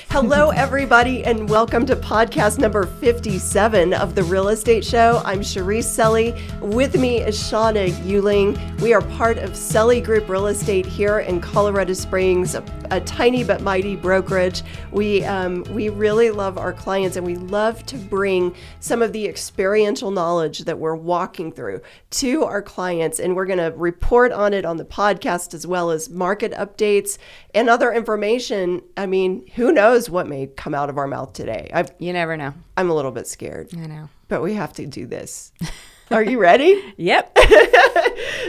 Hello, everybody, and welcome to podcast number 57 of The Real Estate Show. I'm Cherise Selley. With me is Shawna Uehling. We are part of Selley Group Real Estate here in Colorado Springs, a tiny but mighty brokerage. We really love our clients, and we love to bring some of the experiential knowledge that we're walking through to our clients, and we're going to report on it on the podcast as well as market updates and other information. I mean, who knows what may come out of our mouth today? You never know. I'm a little bit scared. I know. But we have to do this. Are you ready? Yep.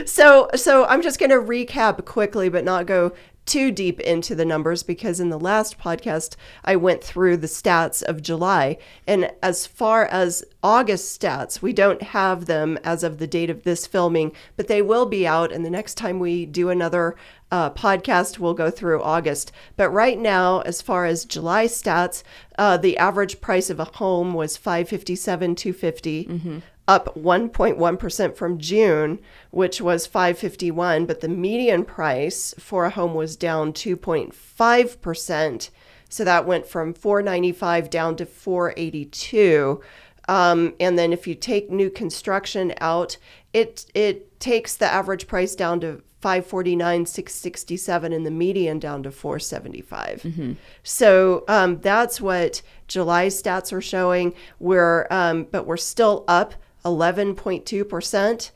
So I'm just going to recap quickly, but not go too deep into the numbers, because in the last podcast, I went through the stats of July. And as far as August stats, we don't have them as of the date of this filming, but they will be out. And the next time we do another podcast, we'll go through August. But right now, as far as July stats, the average price of a home was $557,250. Up 1.1% from June, which was $551, but the median price for a home was down 2.5%. So that went from $495 down to $482. And then if you take new construction out, it takes the average price down to $549,667 and the median down to $475. So that's what July stats are showing. But we're still up 11.2%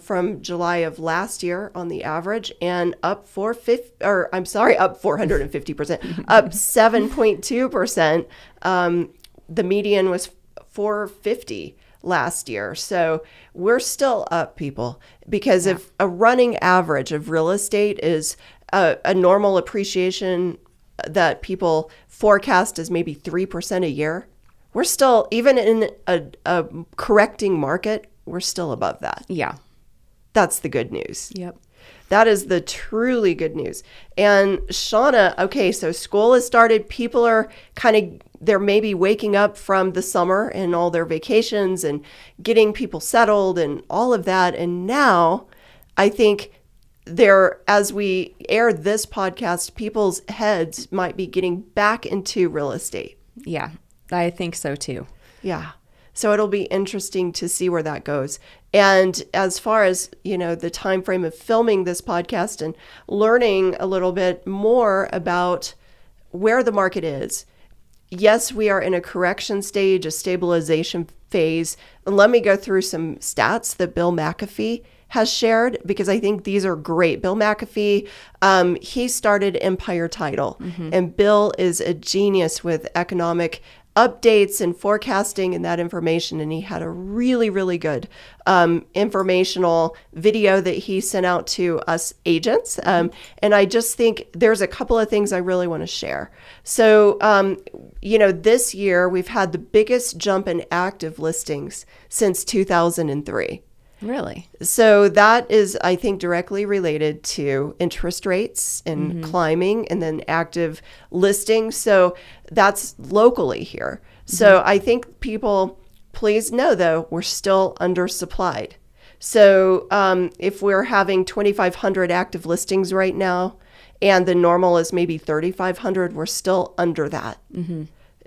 from July of last year on the average, and up 450%, up 7.2%. The median was 450 last year. So we're still up, people, because if a running average of real estate is a normal appreciation that people forecast as maybe 3% a year, we're still, even in a correcting market, we're still above that. Yeah. That's the good news. Yep. That is the truly good news. And Shawna, okay, so school has started. People are they're maybe waking up from the summer and all their vacations and getting people settled and all of that. And now I think as we air this podcast, people's heads might be getting back into real estate. Yeah. I think so too. Yeah. So it'll be interesting to see where that goes. And as far as, the time frame of filming this podcast and learning a little bit more about where the market is. Yes, we are in a correction stage, a stabilization phase. And let me go through some stats that Bill McAfee has shared, because I think these are great. Bill McAfee, he started Empire Title, and Bill is a genius with economic updates and forecasting and that information. And he had a really, really good informational video that he sent out to us agents. And I just think there's a couple of things I really want to share. So, this year we've had the biggest jump in active listings since 2003. Really? So that is, I think, directly related to interest rates and climbing, and then active listings. So that's locally here. So I think people, please know, though, we're still undersupplied. So if we're having 2,500 active listings right now, and the normal is maybe 3,500, we're still under that.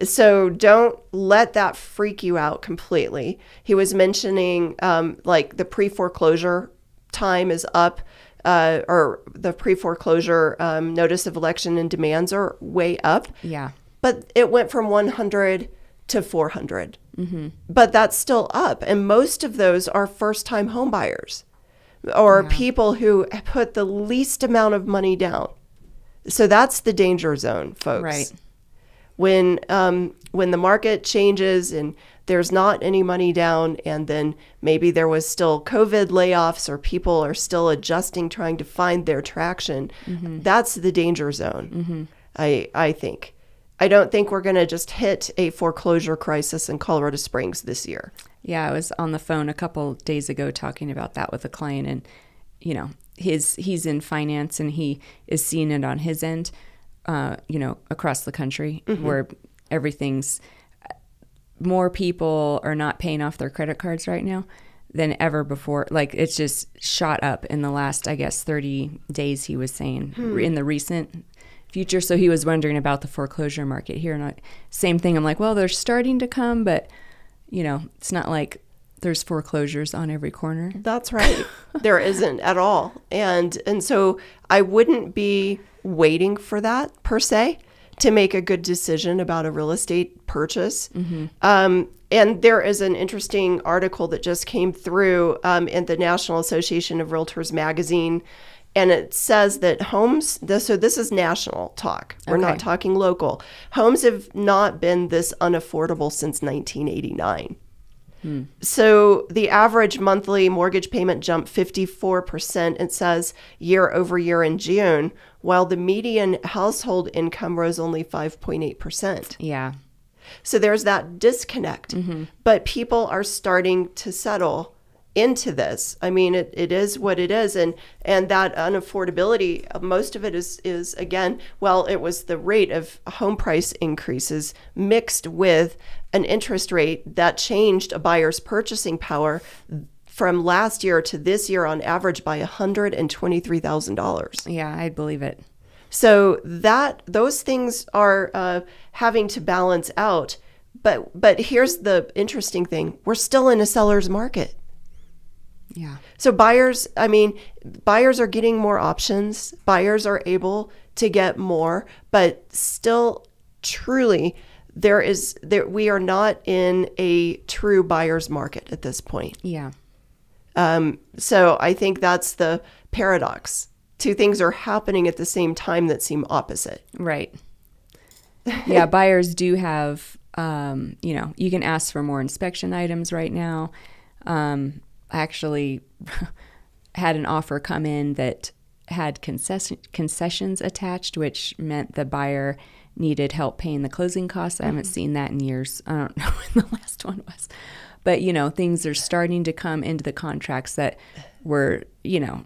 So don't let that freak you out completely. He was mentioning the pre-foreclosure time is up, or the pre-foreclosure notice of election and demands are way up. Yeah. But it went from 100 to 400. But that's still up. And most of those are first-time home buyers or people who put the least amount of money down. So that's the danger zone, folks. Right. When the market changes and there's not any money down, and then maybe there was still COVID layoffs or people are still adjusting, trying to find their traction, that's the danger zone, I think. I don't think we're going to just hit a foreclosure crisis in Colorado Springs this year. Yeah, I was on the phone a couple days ago talking about that with a client, and, he's in finance and he is seeing it on his end. Across the country, where everything's, more people are not paying off their credit cards right now than ever before. Like, it's just shot up in the last, I guess, 30 days, he was saying, in the recent future. So he was wondering about the foreclosure market here. And same thing. I'm like, well, they're starting to come, but, it's not like there's foreclosures on every corner. That's right. There isn't at all. And so I wouldn't be waiting for that per se to make a good decision about a real estate purchase. And there is an interesting article that just came through in the National Association of Realtors magazine. And it says that so this is national talk. We're not talking local. Homes have not been this unaffordable since 1989. So the average monthly mortgage payment jumped 54%, it says, year over year in June, while the median household income rose only 5.8%. Yeah. So there's that disconnect. But people are starting to settle into this. I mean, it is what it is. And that unaffordability, most of it is again, well, it was the rate of home price increases mixed with an interest rate that changed a buyer's purchasing power from last year to this year on average by $123,000. Yeah, I believe it. So those things are having to balance out. But here's the interesting thing. We're still in a seller's market. Yeah. So buyers are getting more options. Buyers are able to get more, but still truly we are not in a true buyer's market at this point. Yeah. So I think that's the paradox. Two things are happening at the same time that seem opposite. Right. Yeah, buyers do have, you can ask for more inspection items right now. I actually had an offer come in that had concessions attached, which meant the buyer needed help paying the closing costs. I haven't seen that in years. I don't know when the last one was. But, things are starting to come into the contracts that were,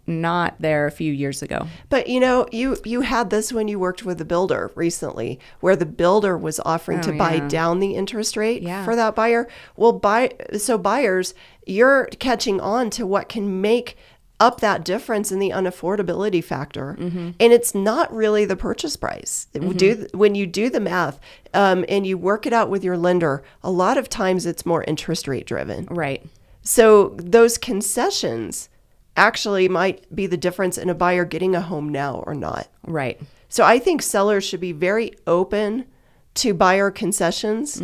not there a few years ago. But, you had this when you worked with a builder recently, where the builder was offering to buy down the interest rate for that buyer. Well, buyers, you're catching on to what can make up that difference in the unaffordability factor. And it's not really the purchase price. When you do the math and you work it out with your lender, a lot of times it's more interest rate driven. Right. So those concessions actually might be the difference in a buyer getting a home now or not. Right. So I think sellers should be very open to buyer concessions,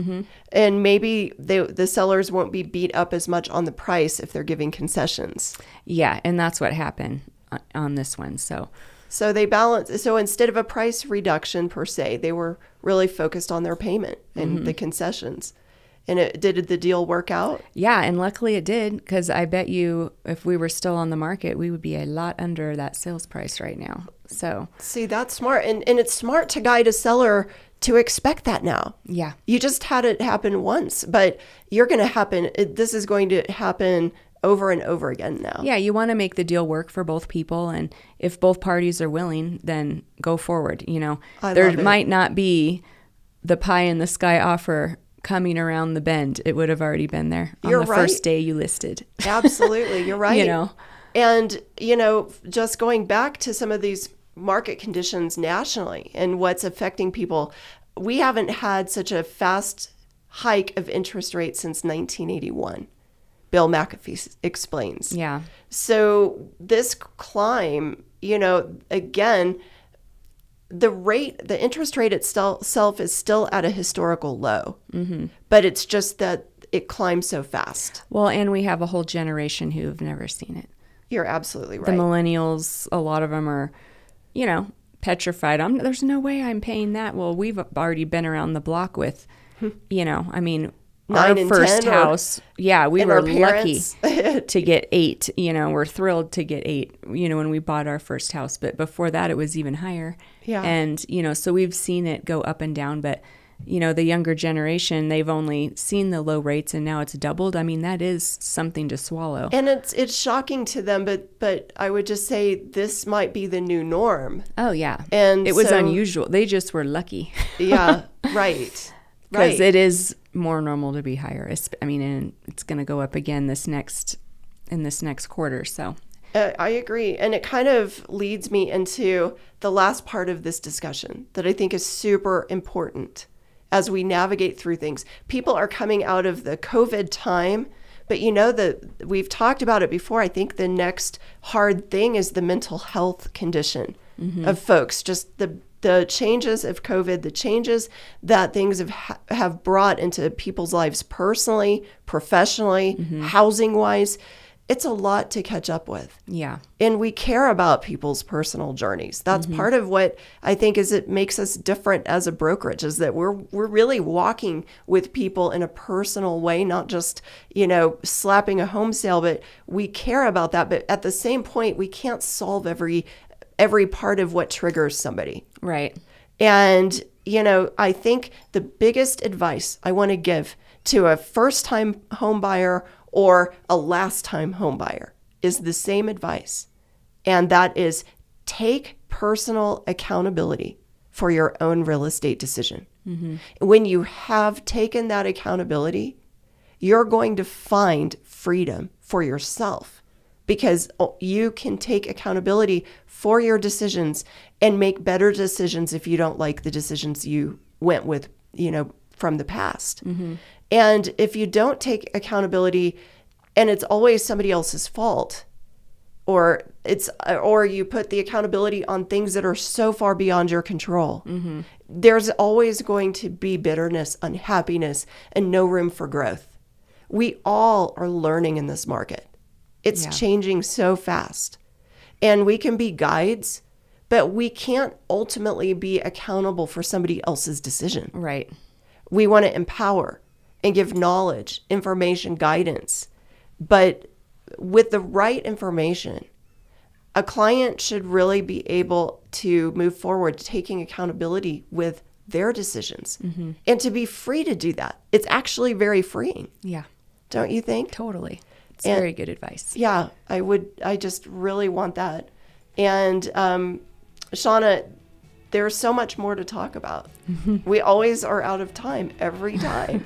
and maybe the sellers won't be beat up as much on the price if they're giving concessions. Yeah, and that's what happened on this one. So they balance. So instead of a price reduction per se, they were really focused on their payment and the concessions. And did the deal work out? Yeah, and luckily it did, because I bet you if we were still on the market, we would be a lot under that sales price right now. So see, that's smart. And it's smart to guide a seller to expect that now. Yeah. You just had it happen once, but this is going to happen over and over again now. Yeah, you want to make the deal work for both people. And if both parties are willing, then go forward. There might not be the pie in the sky offer coming around the bend. It would have already been there on the first day you listed. Absolutely. You're right. And, just going back to some of these market conditions nationally and what's affecting people, we haven't had such a fast hike of interest rates since 1981. Bill McAfee explains. Yeah. So this climb, again, the interest rate itself is still at a historical low, but it's just that it climbs so fast. Well, and we have a whole generation who have never seen it. You're absolutely right. The millennials, a lot of them are, petrified. There's no way I'm paying that. Well, we've already been around the block with, our first house. We were lucky to get 8. We're thrilled to get 8, when we bought our first house. But before that, it was even higher. Yeah. And, so we've seen it go up and down. But, the younger generation, they've only seen the low rates and now it's doubled. I mean, that is something to swallow. And it's shocking to them. But I would just say this might be the new norm. Oh, yeah. And it was unusual. They just were lucky. Yeah, right. Because it is more normal to be higher. And it's going to go up again in this next quarter. So I agree. And it kind of leads me into the last part of this discussion that I think is super important as we navigate through things. People are coming out of the COVID time, but we've talked about it before. I think the next hard thing is the mental health condition of folks. Just the changes of COVID, the changes that things have brought into people's lives personally, professionally, housing-wise. It's a lot to catch up with. Yeah. And we care about people's personal journeys. That's part of what I think is it makes us different as a brokerage, is that we're really walking with people in a personal way, not just, slapping a home sale, but we care about that. But at the same point, we can't solve every part of what triggers somebody. Right. And, I think the biggest advice I want to give to a first-time home buyer or a last-time home buyer is the same advice. And that is, take personal accountability for your own real estate decision. When you have taken that accountability, you're going to find freedom for yourself, because you can take accountability for your decisions and make better decisions if you don't like the decisions you went with, from the past. And if you don't take accountability and it's always somebody else's fault, or you put the accountability on things that are so far beyond your control, there's always going to be bitterness, unhappiness, and no room for growth. We all are learning in this market. It's changing so fast. And we can be guides, but we can't ultimately be accountable for somebody else's decision. Right. We want to empower and give knowledge, information, guidance. But with the right information, a client should really be able to move forward, taking accountability with their decisions and to be free to do that. It's actually very freeing. Yeah. Don't you think? Totally. It's very good advice. Yeah, I just really want that. And Shawna, there's so much more to talk about. We always are out of time every time.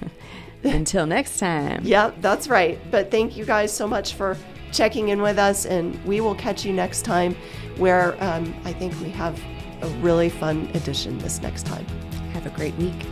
Until next time. Yeah, that's right. But thank you guys so much for checking in with us, and we will catch you next time, where I think we have a really fun edition this next time. Have a great week.